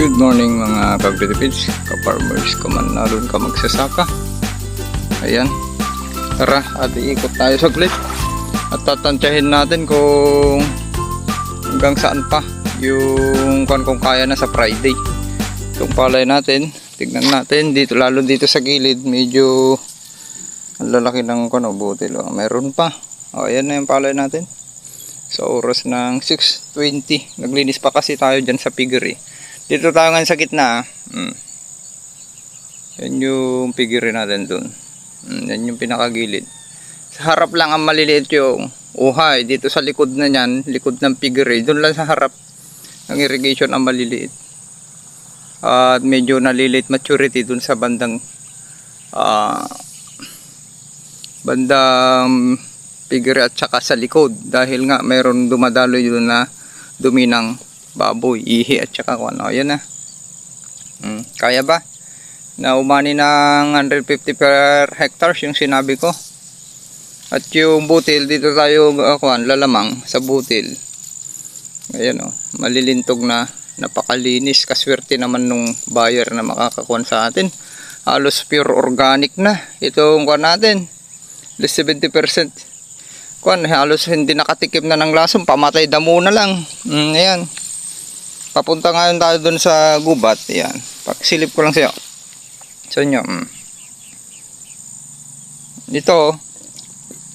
Good morning mga ka-Philippines, ka-farmers, kamanalon, ka magsasaka. Ayan, tara at iikot tayo saglit at tatantyahin natin kung hanggang saan pa yung kung kaya na sa Friday. Itong palay natin, tignan natin dito, lalo dito sa gilid, medyo ang lalaki ng butil. Meron pa. Ayan na yung palay natin. Sa oras ng 6:20, naglinis pa kasi tayo dyan sa piggery. Dito tayo ngayon sa gitna. Yan yung piggery natin dun. Yan yung pinakagilid. Sa harap lang ang maliliit yung uhay. Dito sa likod na yan, likod ng piggery, dun lang sa harap ng irrigation ang maliliit. At medyo nalilate maturity dun sa bandang piggery at saka sa likod. Dahil nga mayroon dumadaloy dun na dumi ng baboy, ihi at saka ano. Ayan na. Kaya ba? Na umani ng 150 per hectares yung sinabi ko. At yung butil, dito tayo lalamang sa butil. Ayan malilintog na, napakalinis. Kaswerte naman nung buyer na makakakuha sa atin. Halos pure organic na. Itong kuha natin, 70%. Halos hindi nakatikim na ng lason, pamatay damo na lang. Ayan. Papunta ngayon tayo dun sa gubat. Ayan. Pakisilip ko lang sa inyo. Ito,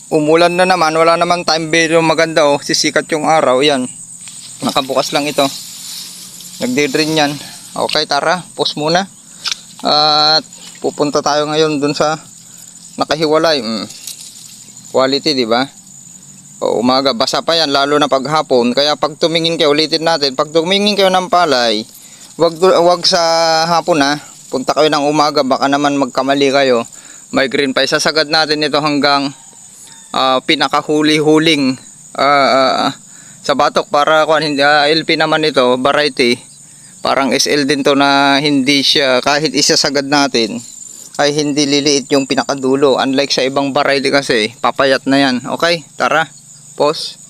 umulan na naman. Wala naman time video maganda. Sisikat yung araw. Ayan. Nakabukas lang ito. Nagdidrin yan. Okay, tara. Pause muna. At pupunta tayo ngayon dun sa nakahiwalay. Quality, di ba? Umaga, basa pa yan, lalo na paghapon. Kaya pag tumingin kayo, ulitin natin, pag tumingin kayo ng palay, wag sa hapon punta kayo ng umaga, baka naman magkamali kayo. May green pa. Isasagad natin ito hanggang pinakahuli-huling sa batok para hindi LP naman ito, variety. Parang SL din to na hindi siya, kahit isasagad natin, ay hindi liliit yung pinakadulo. Unlike sa ibang variety kasi, papayat na yan. Okay, tara. Pause.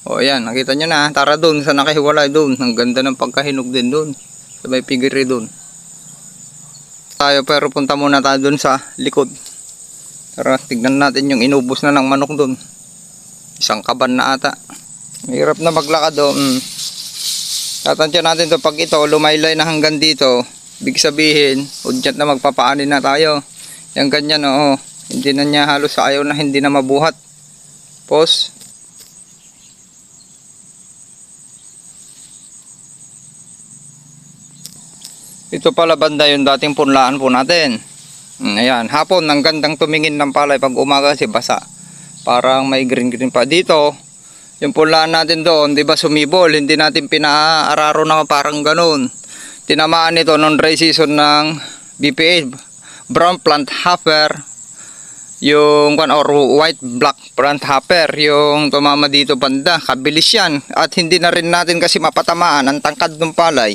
Ayan, nakita nyo na. Tara dun sa nakahiwalay dun. Ang ganda ng pagkahinog din dun. Sa may piggery dun. Tayo, pero punta muna tayo dun sa likod. Tara, tignan natin yung inubos na ng manok dun. Isang kaban na ata. Mahirap na maglakad Tatansya natin to pag ito lumaylay na hanggang dito. Big sabihin, udyat na magpapaanin na tayo. Yung ganyan hindi na niya halos ayaw na hindi na mabuhat. Pause. Ito pala banda yung dating punlaan po natin. Ayan, hapon ang gandang tumingin ng palay, pag umaga kasi basa. Parang may green pa dito. Yung punlaan natin doon, 'di ba, sumibol, hindi natin pinaararo na parang ganoon. Tinamaan ito noong dry season ng BPA, brown plant hopper, yung or white black plant hopper, yung tumama dito banda. Kabilis yan at hindi na rin natin kasi mapatamaan ang tangkad ng palay.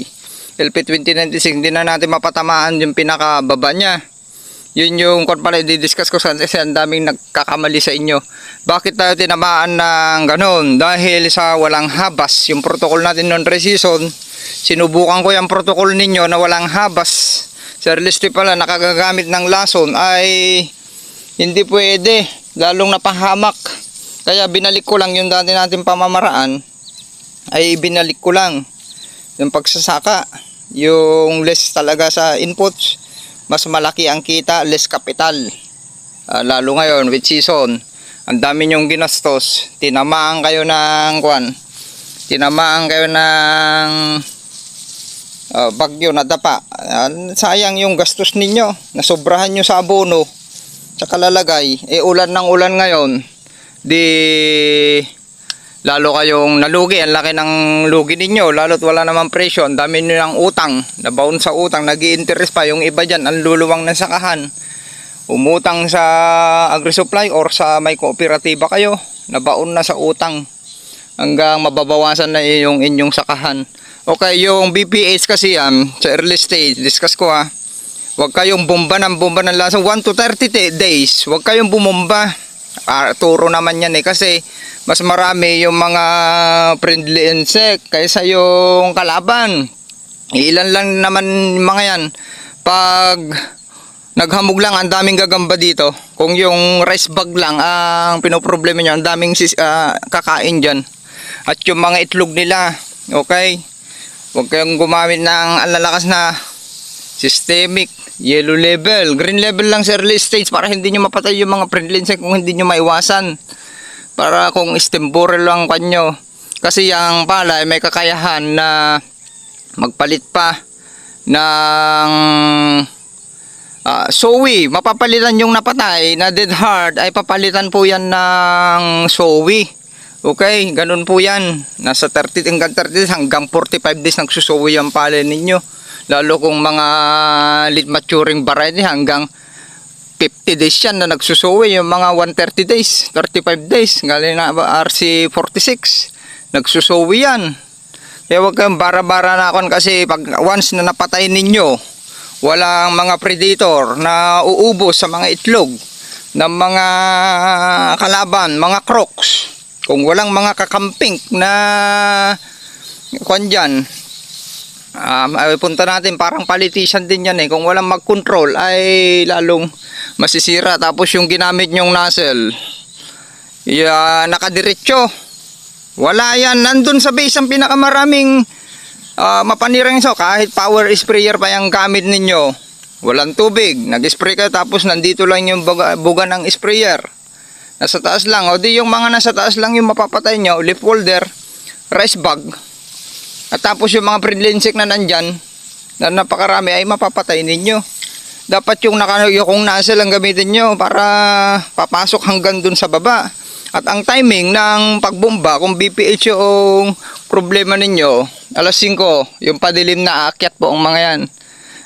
LP 2096, hindi na natin mapatamaan yung pinakababa niya. Yun yung pala i-discuss ko kasi ang daming nagkakamali sa inyo. Bakit tayo tinamaan ng ganon? Dahil sa walang habas. Yung protocol natin noong dry season, sinubukan ko yung protocol ninyo na walang habas. Sa release pala nakagagamit ng lason ay hindi pwede, lalong napahamak. Kaya binalik ko lang yung dati natin pamamaraan, ay binalik ko lang yung pagsasaka. Yung less talaga sa inputs, mas malaki ang kita, less capital. Lalo ngayon with season, ang dami nyong ginastos, tinamaan kayo ng bagyo na dapa. Sayang yung gastos ninyo, nasobrahan nyo sa abono sa kalalagay. Ulan ng ulan ngayon, di lalo kayong nalugi. Ang laki ng lugi ninyo, lalo't wala namang presyo. Ang dami nyo ng utang, nabaon sa utang, nag-i-interest pa. Yung iba dyan, ang luluwang ng sakahan, umutang sa agri-supply or sa may kooperatiba kayo, nabaon na sa utang hanggang mababawasan na yung inyong sakahan. Okay, yung BPH kasi sa early stage, discuss ko huwag kayong bomba ng lason 1 to 30 days. Huwag kayong bumomba. Turo naman yan kasi mas marami yung mga friendly insect kaysa yung kalaban. Ilan lang naman mga yan. Pag naghamog lang, ang daming gagamba dito. Kung yung rice bag lang ang pinoproblema nyo, ang daming kakain dyan. At yung mga itlog nila, okay? Huwag kayong gumamit ng alalakas na systemic, yellow level, green level lang sa early stage para hindi nyo mapatay yung mga friendly insect kung hindi nyo maiwasan. Para kung stemborel lang kanyo. Kasi yung palay may kakayahan na magpalit pa ng sowi. Mapapalitan yung napatay na dead hard ay papalitan po yan ng sowi. Okay, ganun po yan. Nasa 30 hanggang 30 hanggang 45 days nagsusowi ang palay ninyo. Lalo kung mga late maturing variety hanggang 50 days yan na nagsusowi. Yung mga 130 days, 35 days. Galing na RC46. Nagsusowi yan. Kaya huwag kayong bara-bara na akon kasi pag once na napatay ninyo, walang mga predator na uubos sa mga itlog ng mga kalaban, mga crocs. Kung walang mga kakamping na kwan dyan, punta natin parang politician din yan eh. Kung walang mag-control ay lalong masisira. Tapos yung ginamit nyong nozzle, nakadiretso. Wala yan. Nandun sa base ang pinakamaraming mapanirang iso. Kahit power sprayer pa yung gamit ninyo, walang tubig. Nag-spray ka tapos nandito lang yung buga ng sprayer. Nasa taas lang. O di yung mga nasa taas lang yung mapapatay nyo. Leaf folder, rice bag. At tapos yung mga friendly insect na nandyan, na napakarami ay mapapatay ninyo. Dapat yung yung nozzle ang gamitin nyo para papasok hanggang dun sa baba. At ang timing ng pagbomba, kung BPH yung problema ninyo, alas 5, yung padilim na aakyat po ang mga yan.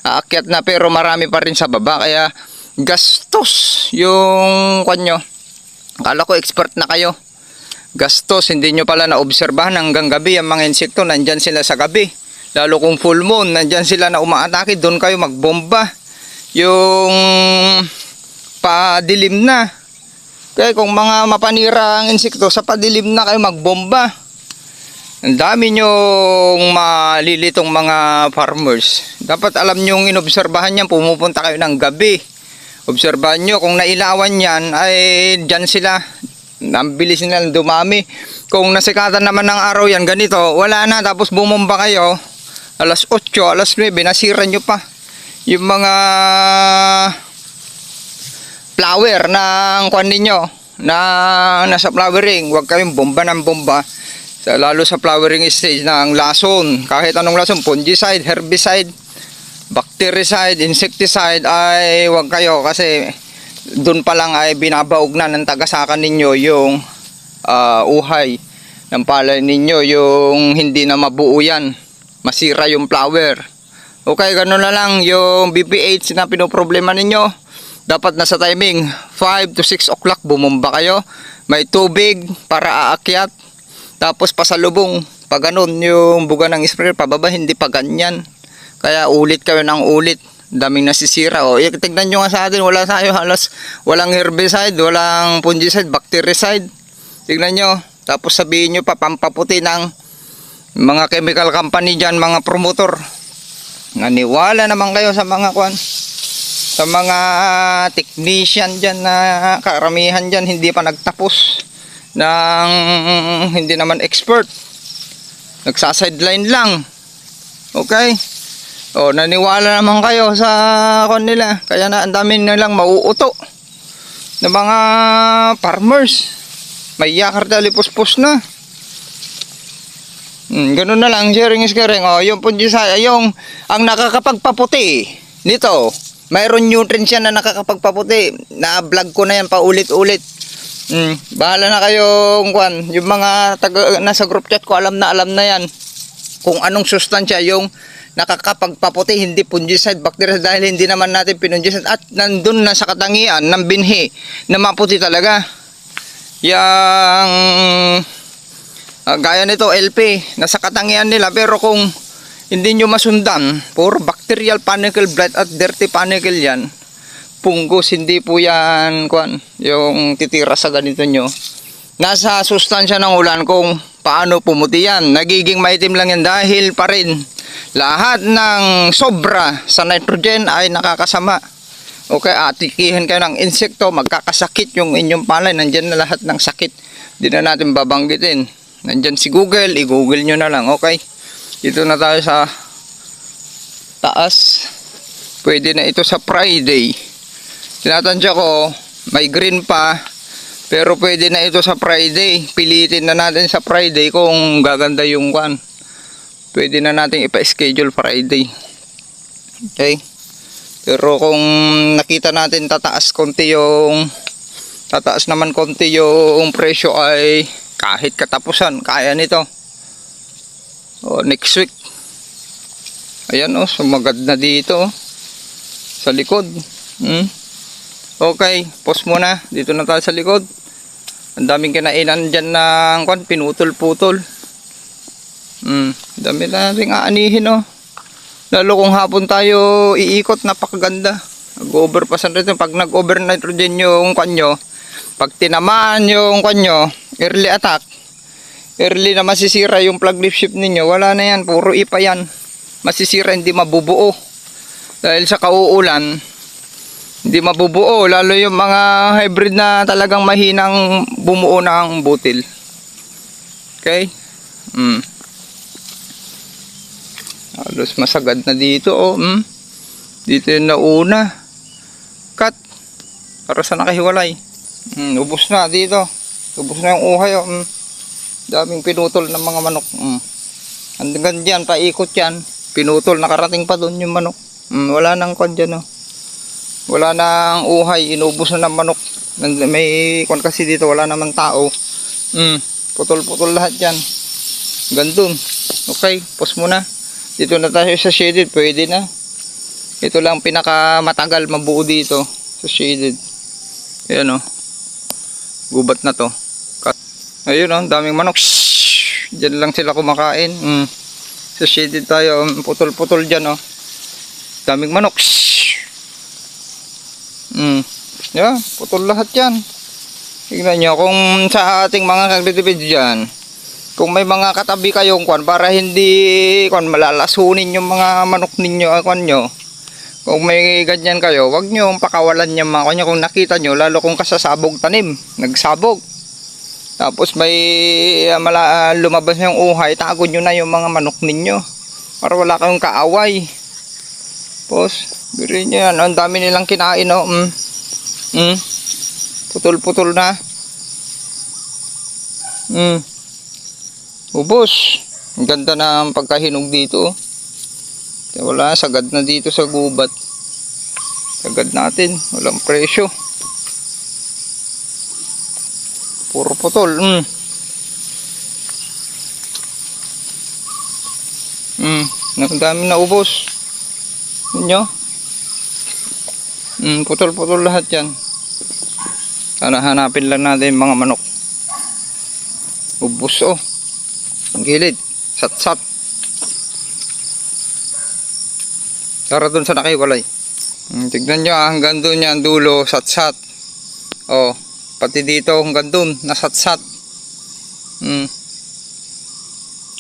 Aakyat na pero marami pa rin sa baba. Kaya gastos yung kanyo. Akala ko expert na kayo. Gastos, hindi nyo pala naobserbahan hanggang gabi ang mga insekto, nandyan sila sa gabi. Lalo kung full moon, nandyan sila na umaatake, doon kayo magbomba. Yung padilim na. Kaya kung mga mapanira ang insekto, sa padilim na kayo magbomba. Ang dami nyong malilitong mga farmers. Dapat alam nyong inobserbahan yan, pumupunta kayo ng gabi. Obserbahan nyo, kung nailawan yan, ay dyan sila. Ang bilis nila dumami. Kung nasikatan naman ng araw yan, ganito, wala na. Tapos bumomba kayo, alas 8, alas 9, nasira nyo pa. Yung mga flower ng kwan ninyo, na nasa flowering, huwag kayong bomba ng bomba. Lalo sa flowering stage ng lason. Kahit anong lason, fungicide, herbicide, bactericide, insecticide ay huwag kayo kasi doon pa lang ay binabaog na ng tagasakan ninyo yung uhay ng palay ninyo, yung hindi na mabuo yan, masira yung flower. Okay, gano'n na lang yung BPH na pinoproblema ninyo. Dapat nasa timing 5 to 6 o'clock bumomba kayo, may tubig para aakyat, tapos pasalubong pag ganun yung buga ng sprayer pababa, hindi pa ganyan. Kaya ulit kayo ng ulit, daming nasisira. O, tignan nyo nga sa atin, wala tayo halos, walang herbicide, walang fungicide, bactericide. Tignan nyo, tapos sabihin nyo pa, pampaputi ng mga chemical company dyan, mga promotor. Naniwala naman kayo sa mga kwan, sa mga technician dyan na karamihan dyan, hindi pa nagtapos ng hindi naman expert. Nagsasideline lang. Okay? O, naniwala naman kayo sa kon nila. Kaya na ang dami nilang mauuto ng mga farmers. May yakar talipos-pos na. Ganun na lang, sharing is caring. O, yung fungicide, yung ang nakakapagpaputi nito, mayroon nutrients yan na nakakapagpaputi. Na-vlog ko na yan paulit-ulit. Bahala na kayong kwan. Yung mga nasa group chat ko, alam na yan. Kung anong sustansya yung nakakapagpaputi, hindi fungicide, bacteria, dahil hindi naman natin pinungicide at nandun na sa katangian ng binhi na maputi talaga. Yang gaya nito LP, nasa katangian nila, pero kung hindi nyo masundan, puro bacterial panicle blight at dirty panicle yan, punggos, hindi po yan kwan, yung titira sa ganito nyo. Nasa sustansya ng ulan kung paano pumuti yan. Nagiging maitim lang yan dahil pa rin Lahat ng sobra sa nitrogen ay nakakasama. Okay, atikihin kayo ng insekto, magkakasakit yung inyong palay. Nandyan na lahat ng sakit. Hindi na natin babanggitin. Nandyan si Google, i-google nyo na lang. Okay, dito na tayo sa taas. Pwede na ito sa Friday. Tinatansya ko, may green pa. Pero pwede na ito sa Friday. Pilitin na natin sa Friday kung gaganda yung kwan. Pwede na natin ipa-schedule Friday. Okay? Pero kung nakita natin tataas naman konti yung presyo ay kahit katapusan, kaya nito. O, next week. Ayan o, sumagad na dito. Sa likod. Okay, pause muna. Dito na tayo sa likod. Ang daming kinainan dyan ng kwan, pinutol-putol. Dami na rin aanihin oh. Lalo kung hapon tayo iikot, napakaganda. Nag-overpasan rin. Pag nag-over nitrogen yung kwan nyo, pag tinamaan yung kwan nyo, early attack, early na masisira yung plug leaf shift ninyo, wala na yan, puro ipa yan. Masisira, hindi mabubuo. Dahil sa kauulan, hindi mabubuo, lalo yung mga hybrid na talagang mahinang bumuo ng butil. Okay? Halos masagad na dito oh. Dito yung nauna. Cut. Para sa nakahiwalay. Ubos na dito. Ubos na yung uhay oh. Daming pinutol ng mga manok. Hanggang dyan, paikot yan. Pinutol, nakarating pa doon yung manok. Wala nang kwan dyan oh. Wala nang uhay, inubos na ng manok. May kwan kasi dito, wala namang tao. Putol-putol lahat yan. Gandun. Okay, pause muna. Dito na tayo sa shaded, pwede na. Ito lang pinakamatagal mabuo dito sa shaded. Ayan o. Gubat na to. Ayun o, daming manok. Shhh! Diyan lang sila kumakain. Sa shaded tayo, putol-putol dyan o. Daming manok. Yeah, putol lahat yan. Tingnan nyo, kung sa ating mga kagritipid dyan, kung may mga katabi kayong kwan, para hindi kwan, malalasunin yung mga manok ninyo, kwan nyo. Kung may ganyan kayo, wag nyo pakawalan yung mga kwan nyo. Kung nakita nyo, lalo kung kasasabog tanim, nagsabog. Tapos may lumabas yung uhay, tago nyo na yung mga manok ninyo. Para wala kayong kaaway. Tapos, birin nyo yan, ang dami nilang kinain, no? Putol-putol na. Ubos. Ang ganda na ang pagkahinog dito. Wala, sagad na dito sa gubat. Sagad natin, walang presyo. Puro putol. Ang dami na ubos. Nyo? Putol-putol lahat yan. Sana hanapin lang natin mga manok. Ubos oh. Ang gilid. Sat-sat. Tara dun sa nakiwalay. Tignan nyo hanggang dun yan dulo. Sat-sat. Oh. Pati dito hanggang dun. Nasat-sat.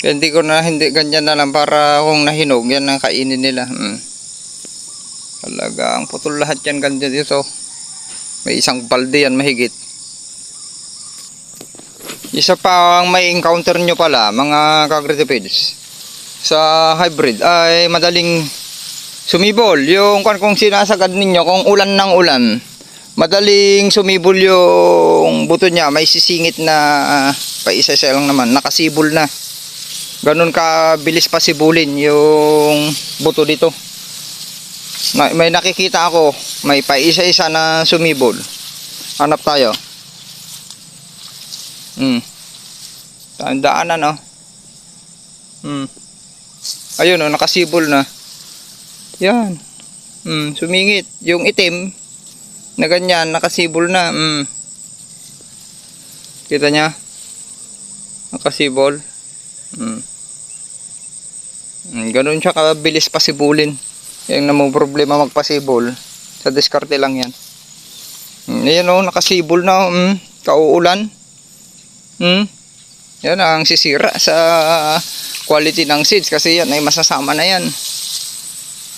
Kaya hindi ganyan na lang para kung nahinog yan ang kainin nila. Talagang putol lahat yan ganda dito. May isang balde yan mahigit. Isa pa ang may encounter nyo pala mga kagritipids sa hybrid ay madaling sumibol. Yung kung sinasagad ninyo, kung ulan ng ulan, madaling sumibol yung buto niya. May sisingit na paisa-isa lang naman, nakasibol na. Ganun kabilis pa sibulin yung buto dito. May nakikita ako, may paisa-isa na sumibol. Hanap tayo. Daanan oh. Ayun oh, nakasibol na. Yan. Sumingit. Yung itim na ganyan, nakasibol na. Kita niya? Nakasibol. Ganun siya kabilis pasibulin. Yung namang problema magpasibol, sa diskarte lang yan. Ayan o, nakasibol na. Kauulan. Yan ang sisira sa quality ng seeds kasi yan ay masasama na yan.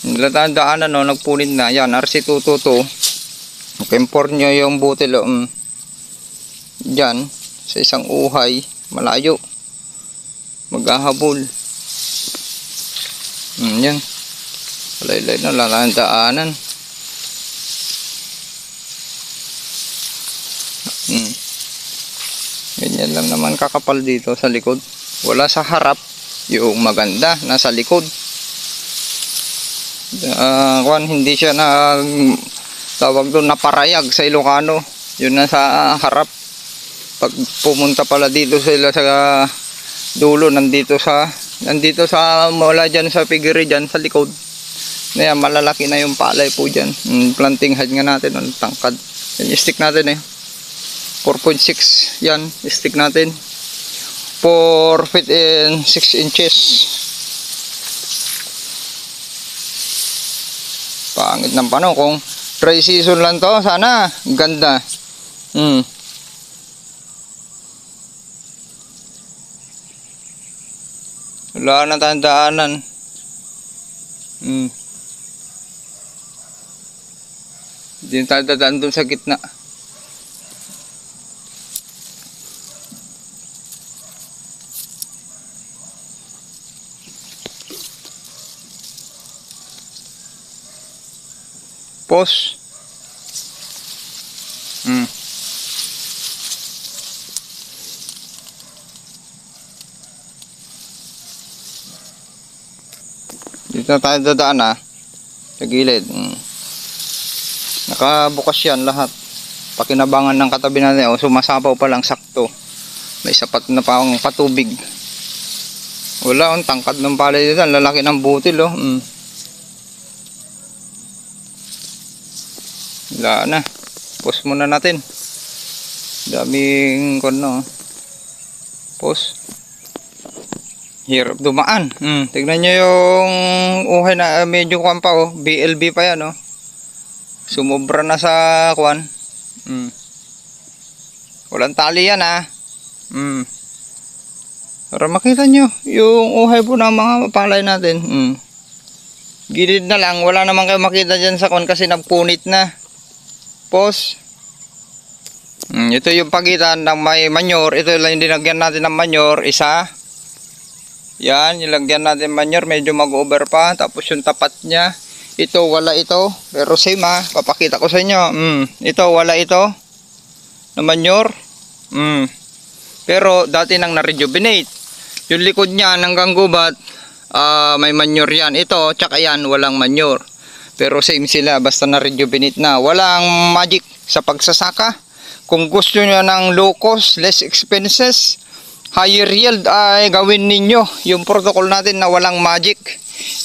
Nilatandaan no, nagpunit na yan, RC222. Mag-import nyo yung butil dyan sa isang uhay malayo, maghahabol. Yan, laylay na lalandaanan. Ganyan lang naman kakapal dito sa likod. Wala sa harap, yung maganda nasa likod. Hindi siya na tawag doon na parayag sa Ilocano. Yun na sa harap. Pag pumunta pala dito sila sa dulo, nandito sa mula dyan sa pigiri dyan sa likod. Ayan, malalaki na yung palay po dyan. Planting head nga natin, tangkad. Yan, stick natin 4.6 yan, stick natin. 4 feet and 6 inches. Pangit ng panahon. Kung dry season lang to, sana ganda. Wala na tandaanan. Hindi tayo dadaan dun sa gitna. Pause. Dito na tayo dadaan sa gilid. Nakabukas yan lahat. Pakinabangan ng katabi natin. Sumasapaw pa lang sakto. May sapat na pang patubig. Wala, tangkad ng palay dito. Lalaki ng butil Wala na. Pause muna natin. Daming pause. Hirap dumaan. Tignan nyo yung uhay na medyo pa BLB pa yan Sumobra na sa Walang tali yan Para makita nyo yung uhay po ng mga palay natin. Gilid na lang. Wala naman kayo makita dyan sa kasi nagpunit na. Pause. Ito yung pagitan ng may manure. Ito lang yung dinagyan natin ng manure. Isa. Yan, nilagyan natin manure. Medyo mag-over pa. Tapos yung tapat niya. Ito, wala ito. Pero same Papakita ko sa inyo. Ito, wala ito. Na manure. Pero dati nang na-rejuvenate. Yung likod niya hanggang gubat. May manure yan. Ito, tsaka yan, walang manure. Pero same sila, basta na-rejuvenate na. Walang magic sa pagsasaka. Kung gusto nyo ng low cost, less expenses, higher yield, ay gawin ninyo yung protocol natin na walang magic.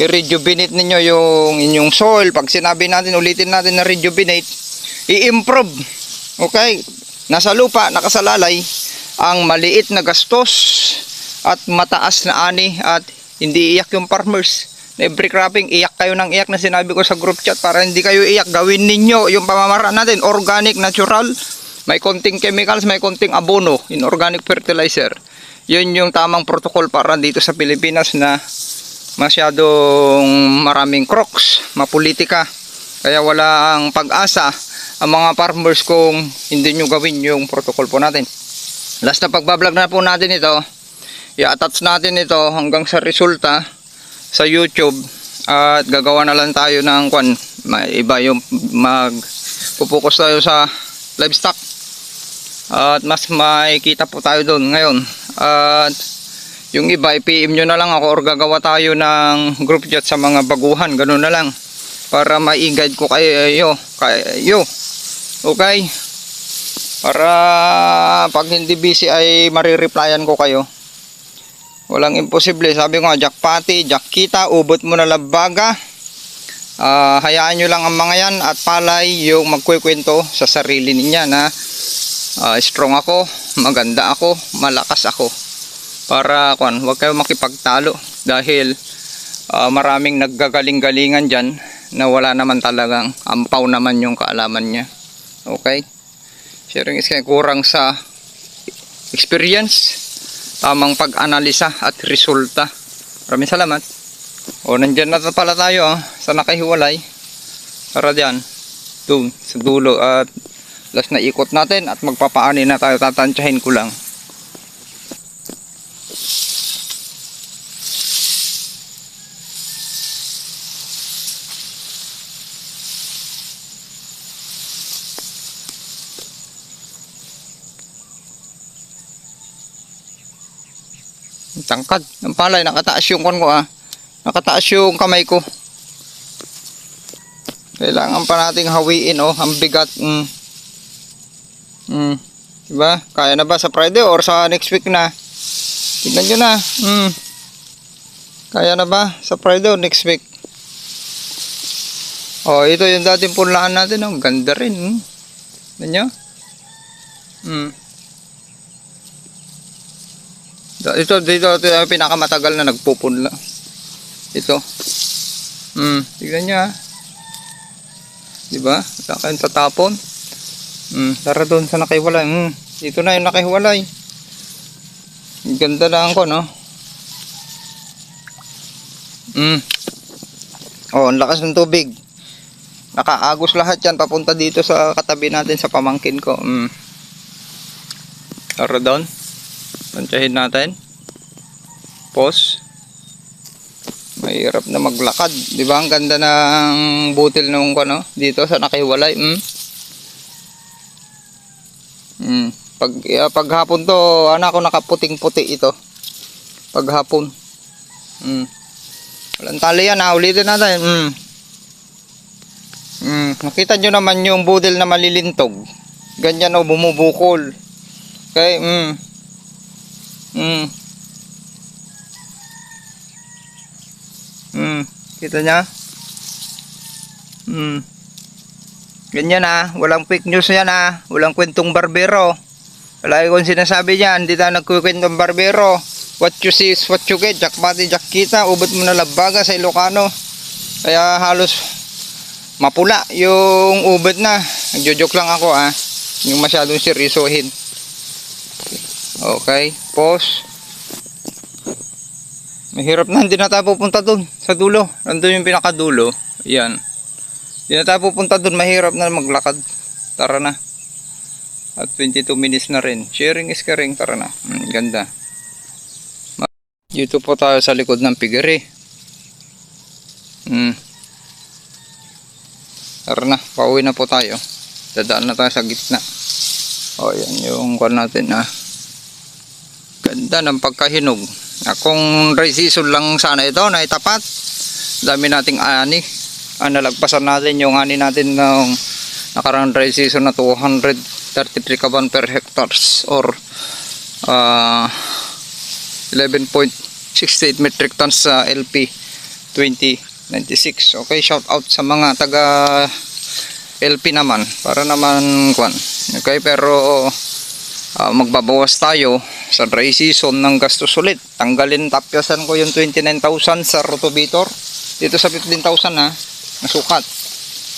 I-rejuvenate ninyo yung inyong soil. Pag sinabi natin, ulitin natin na rejuvenate, i-improve. Okay? Nasa lupa, nakasalalay, ang maliit na gastos at mataas na ani at hindi iyak yung farmers. Every cropping, iyak kayo ng iyak na sinabi ko sa group chat para hindi kayo iyak. Gawin ninyo yung pamamaraan natin. Organic, natural. May konting chemicals, may konting abono. Inorganic fertilizer. Yun yung tamang protocol para dito sa Pilipinas na masyadong maraming crocs, mapolitika. Kaya wala ang pag-asa ang mga farmers kung hindi nyo gawin yung protocol po natin. Last na pagbablog na po natin ito. I-attach natin ito hanggang sa resulta sa YouTube at gagawa na lang tayo ng iba yung magpupokus tayo sa livestock at mas makikita po tayo doon ngayon. At yung iba i-PM nyo na lang ako or gagawa tayo ng group chat sa mga baguhan, ganun na lang para ma-guide ko kayo. Okay, para pag hindi busy ay marireplyan ko kayo. Walang imposible. Sabi ko nga, jackpoti, jackita, ubot mo na labaga. Hayaan nyo lang ang mga yan at palay yung magkukwento sa sarili niya na strong ako, maganda ako, malakas ako. Para wag kayo makipagtalo dahil maraming naggagaling-galingan dyan na wala naman talagang ampaw naman yung kaalaman niya. Okay? Sharing is kurang sa experience. Tamang pag-analisa at resulta. Maraming salamat. O, nandyan na pala tayo sa nakahiwalay. Tara dyan. Doon, sa dulo. At last na ikot natin at magpapaani na tayo. Tatansyahin ko lang. Tangkad ng palay, nakataas yung kon ko nakataas yung kamay ko. Kailangan pa nating hawiin ang bigat. Diba? Kaya na ba sa Friday or sa next week na? Tignan nyo na. Kaya na ba sa Friday or next week? Ito yung dating punlaan natin. Ganda rin. Tignan nyo. Dito yung pinakamatagal na nagpupunla. Ito. Tignan nyo Diba? Wala kayong tatapon. Tara doon sa nakahiwalay. Dito na yung nakahiwalay. Ganda na ako, no? Ang lakas ng tubig. Nakaagos lahat yan. Papunta dito sa katabi natin sa pamangkin ko. Tara doon. Tansyahin natin. Pause. Mahirap na maglakad. Di ba? Ang ganda ng butil nung dito sa nakahiwalay. Pag hapon to, anak ko nakaputing-puti ito. Pag hapon. Walang tali yan ulitin natin. Nakita nyo naman yung butil na malilintog. Ganyan bumubukol. Okay. Kita niya? Ganyan walang fake news yan walang kwentong barbero. Palagi kong sinasabi niyan, hindi tayo nagkukwentong barbero. What you see is what you get. Jakpati jakkita, ubot mo na labaga sa Ilocano. Kaya halos mapula yung ubod na. Nagjo-joke lang ako yung masyadong seryosohin. Okay, pause. Mahirap na, hindi na tayo pupunta dun sa dulo. Nandun yung pinakadulo. Ayan. Hindi na tayo pupunta dun, mahirap na maglakad. Tara na. At 22 minutes na rin. Sharing is caring, tara na. Ganda. Dito po tayo sa likod ng piggery. Tara na, pauwi na po tayo. Dadaan na tayo sa gitna. Ayan yung kwan natin Ganda ng pagkahinog. Kung dry season lang sana ito na itapat, dami nating ani. Nalagpasan natin yung ani natin ng nakarang dry season na 233 kaban per hectares or 11.68 metric tons sa LP 2096. Okay, shout out sa mga taga LP naman para naman kwan. Okay, pero magbabawas tayo sa dry season ng gastos ulit. Tanggalin, tapyasan ko yung 29,000 sa rotovator. Dito sa 15,000 nasukat.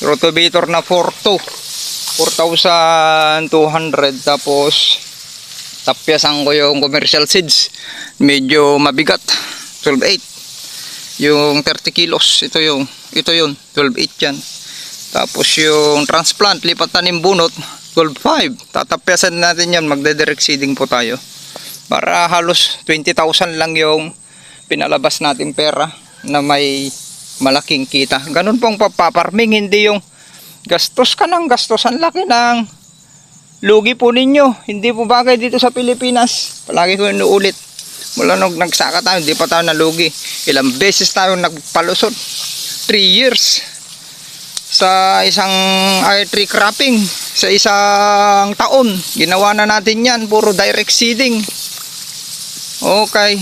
Rotovator na 4,200. Tapos tapyasan ko yung commercial seeds. Medyo mabigat. 12.8. Yung 30 kilos. Ito yun. 12.8 yan. Tapos yung transplant, lipat tanim bunot, 12.5. Tatapyasan natin yan. Magde-direct seeding po tayo. Para halos 20,000 lang yung pinalabas natin pera na may malaking kita. Ganun pong papaparming, hindi yung gastos ka ng gastos. Ang laki ng lugi po ninyo. Hindi po bagay dito sa Pilipinas. Palagi ko inuulit. Mula nung nagsaka tayo, hindi pa tayo nalugi. Ilang beses tayo nagpalusot. 3 years sa isang tree cropping. Sa isang taon. Ginawa na natin yan. Puro direct seeding. Okay.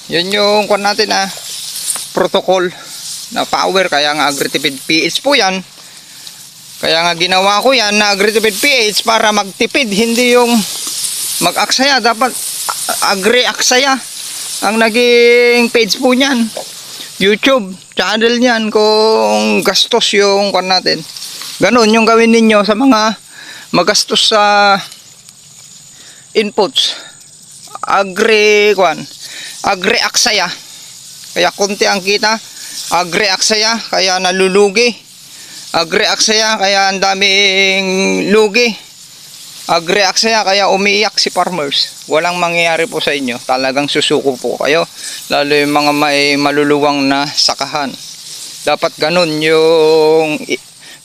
Yan yung kwan natin protocol na power. Kaya nga agritipid PH po yan. Kaya nga ginawa ko yan na agritipid PH para magtipid. Hindi yung mag-aksaya. Dapat agri-aksaya ang naging page po niyan. YouTube channel niyan kung gastos yung kwan natin. Ganon yung gawin ninyo sa mga magastos sa inputs. agre-aksaya. Kaya konti ang kita. Agre-aksaya, kaya nalulugi. Agre-aksaya, kaya ang daming lugi. Agre-aksaya, kaya umiiyak si farmers. Walang mangyayari po sa inyo. Talagang susuko po kayo. Lalo yung mga may maluluwang na sakahan. Dapat ganun yung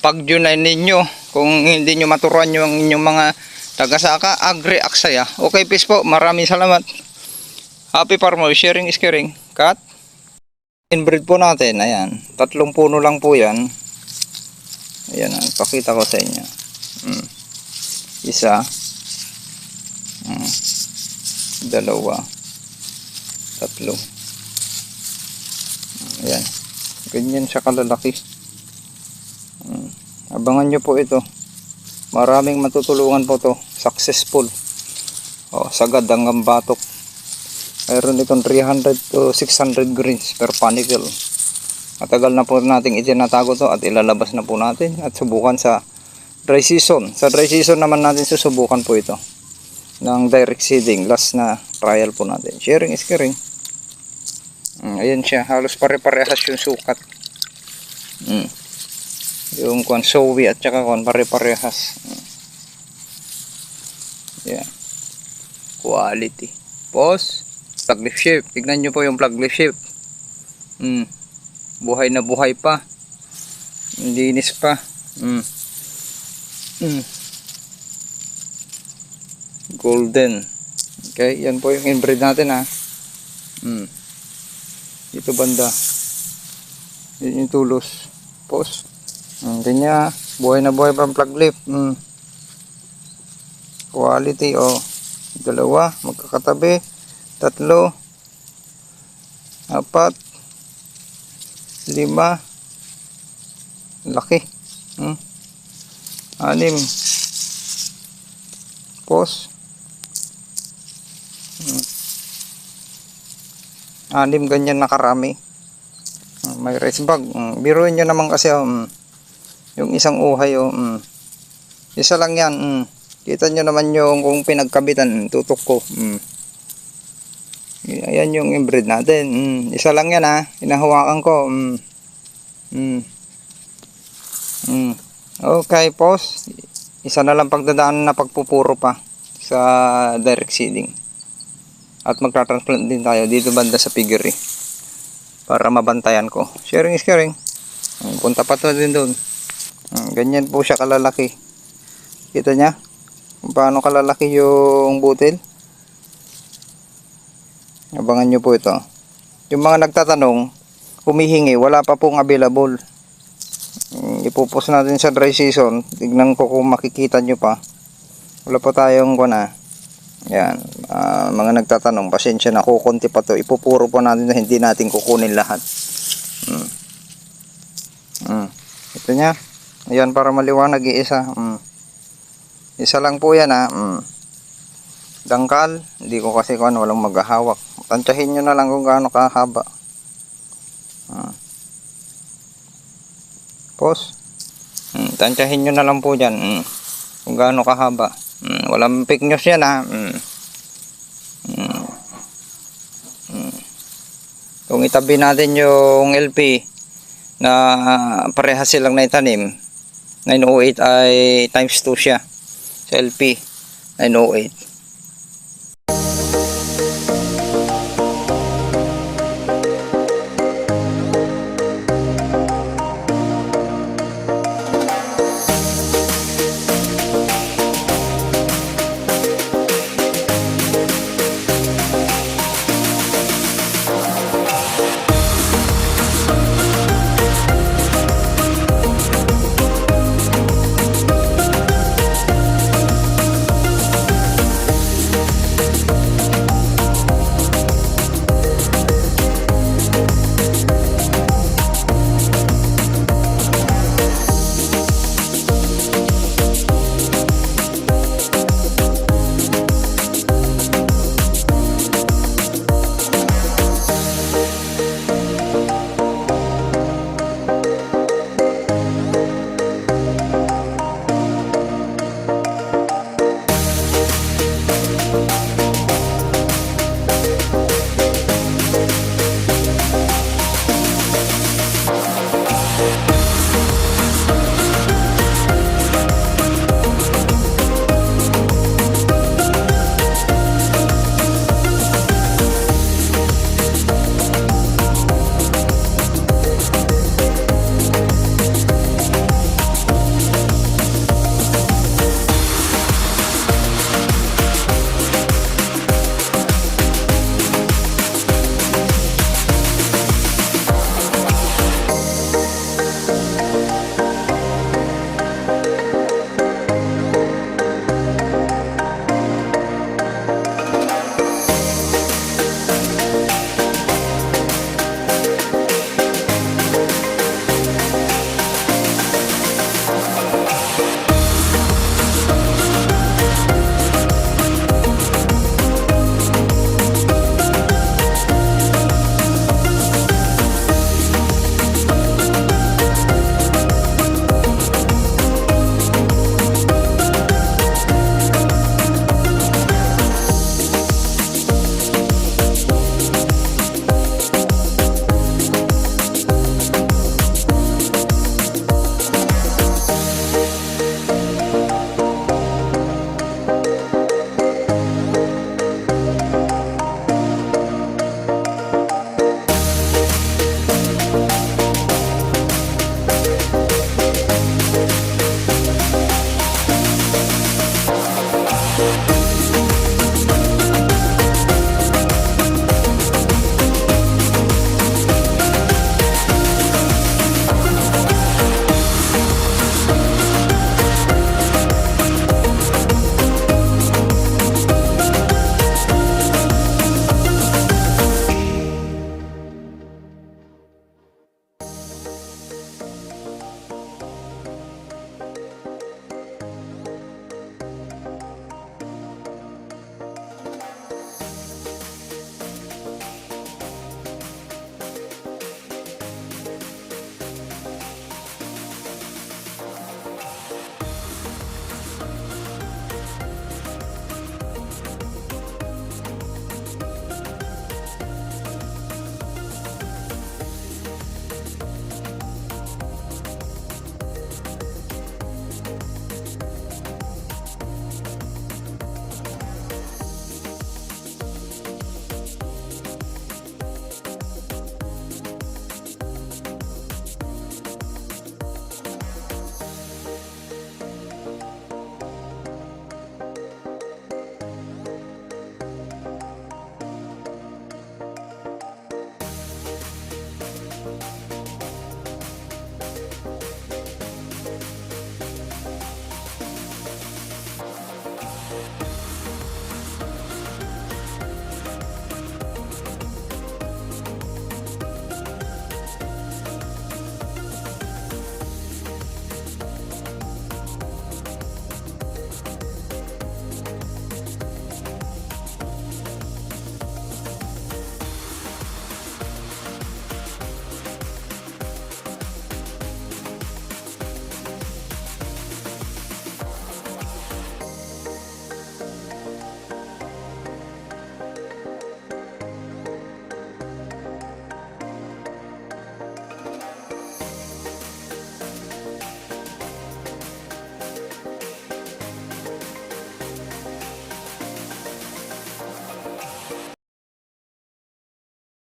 pagjunay ninyo. Kung hindi nyo maturuan yung inyong mga taga-saka, agre-aksaya. Okay, peace po. Maraming salamat. Happy farmers, sharing is caring. Cut. Inbreed po natin, ayan, 3 puno lang po yan. Ayan, pakita ko sa inyo. Isa, 2, 3. Ayan, ganyan siya kalalaki. Abangan nyo po ito. Maraming matutulungan po to. Successful. Sagad hanggang batok. Mayroon itong 300 to 600 greens per panicle. Matagal na po nating itinatago to at ilalabas na po natin at subukan sa dry season. Sa dry season naman natin susubukan po ito ng direct seeding. Last na trial po natin. Sharing is caring. Ayan siya. Halos pare-parehas yung sukat. Yung konsowi at saka pare-parehas. Ayan. Quality. Pause. Plug leaf shape. Tignan nyo po yung plug leaf shape. Buhay na buhay pa. Linis pa. Golden. Okay, yan po yung inbreed natin ha. Dito banda. Yan yung tulos. Pause. Ganyan. Buhay na buhay pa ang plug leaf. Quality. 2 magkakatabi. 3, 4, 5. Laki. 6. Pause. 6 ganyan nakarami. May rice bag. Biruin nyo naman kasi yung isang uhay isa lang yan. Kita nyo naman yung kung pinagkabitan tutok ko. Ayan yung inbreed natin. Isa lang yan ha. Hinahawakan ko. Okay, pause. Isa na lang pagdadaan na pagpupuro pa sa direct seeding. At magta-transplant din tayo dito banda sa piggery para mabantayan ko. Sharing is caring. Punta pa to din doon. Ganyan po siya kalalaki. Kita nya kung paano kalalaki yung butil. Abangan nyo po ito. Yung mga nagtatanong, humihingi, wala pa pong available. Ipupost natin sa dry season. Tignan ko kung makikita nyo pa. Wala pa tayong yan. Mga nagtatanong, pasensya na, kukunti pa to. Ipupuro po natin na hindi natin kukunin lahat. Ito nya. Ayan, para maliwanag, isa. Isa lang po yan ha. Dangkal, hindi ko kasi walang maghahawak. Tansyahin nyo na lang kung gaano kahaba. Pause. Tansyahin nyo na lang po dyan. Kung gaano kahaba. Walang fake news yan ha. Kung itabi natin yung LP na parehas silang naitanim, 908 ay times 2 siya. Sa LP 908.